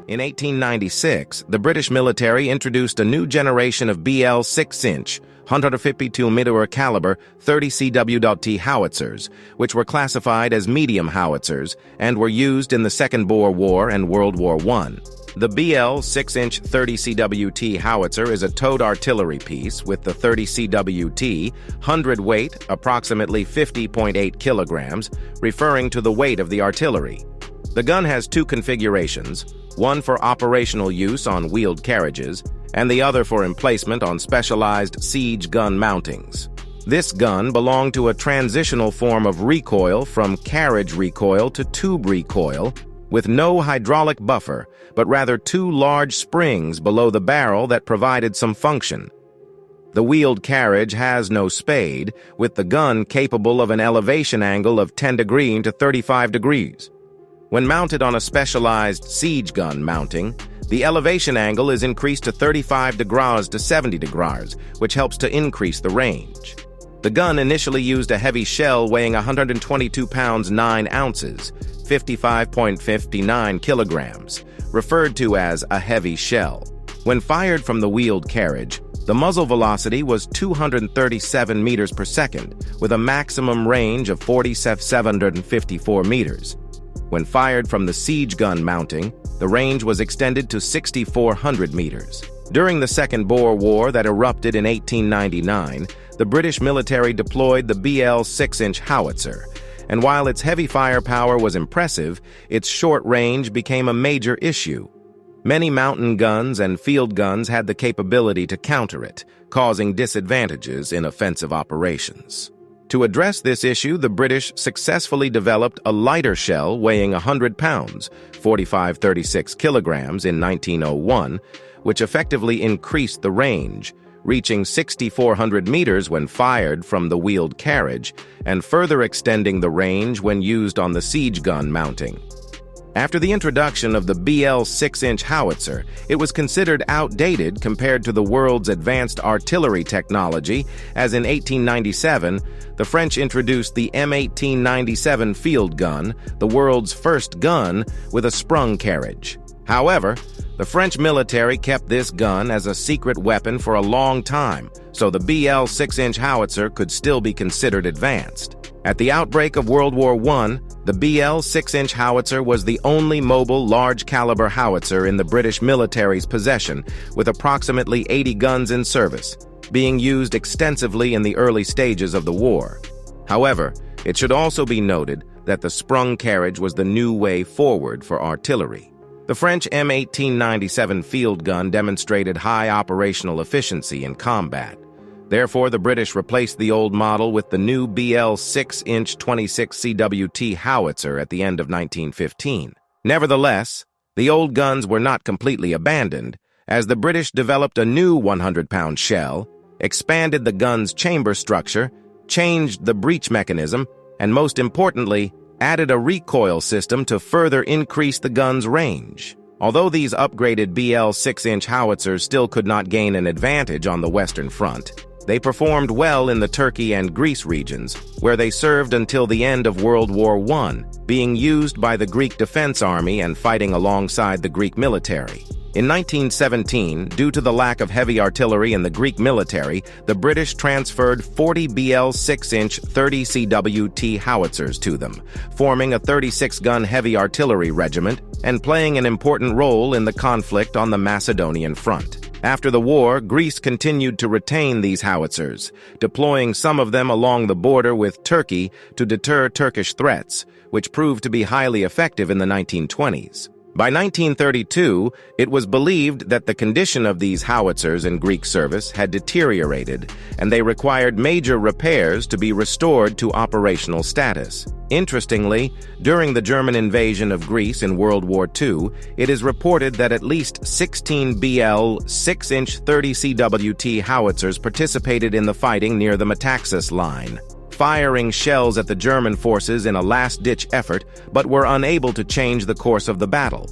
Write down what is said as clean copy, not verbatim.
In 1896, the British military introduced a new generation of BL 6-inch, 152mm caliber 30CWT Howitzers, which were classified as medium howitzers and were used in the Second Boer War and World War I. The BL 6-inch 30CWT Howitzer is a towed artillery piece with the 30CWT, hundredweight, approximately 50.8 kilograms, referring to the weight of the artillery. The gun has two configurations, one for operational use on wheeled carriages, and the other for emplacement on specialized siege gun mountings. This gun belonged to a transitional form of recoil from carriage recoil to tube recoil, with no hydraulic buffer, but rather two large springs below the barrel that provided some function. The wheeled carriage has no spade, with the gun capable of an elevation angle of 10 degrees to 35 degrees. When mounted on a specialized siege gun mounting, the elevation angle is increased to 35 degrees to 70 degrees, which helps to increase the range. The gun initially used a heavy shell weighing 122 pounds 9 ounces, 55.59 kilograms, referred to as a heavy shell. When fired from the wheeled carriage, the muzzle velocity was 237 meters per second, with a maximum range of 4,754 meters. When fired from the siege gun mounting, the range was extended to 6,400 meters. During the Second Boer War that erupted in 1899, the British military deployed the BL 6-inch howitzer, and while its heavy firepower was impressive, its short range became a major issue. Many mountain guns and field guns had the capability to counter it, causing disadvantages in offensive operations. To address this issue, the British successfully developed a lighter shell weighing 100 pounds, 4536 kilograms in 1901, which effectively increased the range, reaching 6,400 meters when fired from the wheeled carriage, and further extending the range when used on the siege gun mounting. After the introduction of the BL 6-inch howitzer, it was considered outdated compared to the world's advanced artillery technology, as in 1897, the French introduced the M1897 field gun, the world's first gun with a sprung carriage. However, the French military kept this gun as a secret weapon for a long time, so the BL 6-inch howitzer could still be considered advanced. At the outbreak of World War I, the BL 6-inch howitzer was the only mobile large-caliber howitzer in the British military's possession, with approximately 80 guns in service, being used extensively in the early stages of the war. However, it should also be noted that the sprung carriage was the new way forward for artillery. The French M1897 field gun demonstrated high operational efficiency in combat. Therefore, the British replaced the old model with the new BL 6-inch 30CWT howitzer at the end of 1915. Nevertheless, the old guns were not completely abandoned, as the British developed a new 100-pound shell, expanded the gun's chamber structure, changed the breech mechanism, and most importantly, added a recoil system to further increase the gun's range. Although these upgraded BL 6-inch howitzers still could not gain an advantage on the Western Front, they performed well in the Turkey and Greece regions, where they served until the end of World War I, being used by the Greek Defense Army and fighting alongside the Greek military. In 1917, due to the lack of heavy artillery in the Greek military, the British transferred 40 BL 6-inch 30CWT howitzers to them, forming a 36-gun heavy artillery regiment and playing an important role in the conflict on the Macedonian front. After the war, Greece continued to retain these howitzers, deploying some of them along the border with Turkey to deter Turkish threats, which proved to be highly effective in the 1920s. By 1932, it was believed that the condition of these howitzers in Greek service had deteriorated, and they required major repairs to be restored to operational status. Interestingly, during the German invasion of Greece in World War II, it is reported that at least 16 BL 6-inch 30CWT howitzers participated in the fighting near the Metaxas line, firing shells at the German forces in a last-ditch effort, but were unable to change the course of the battle.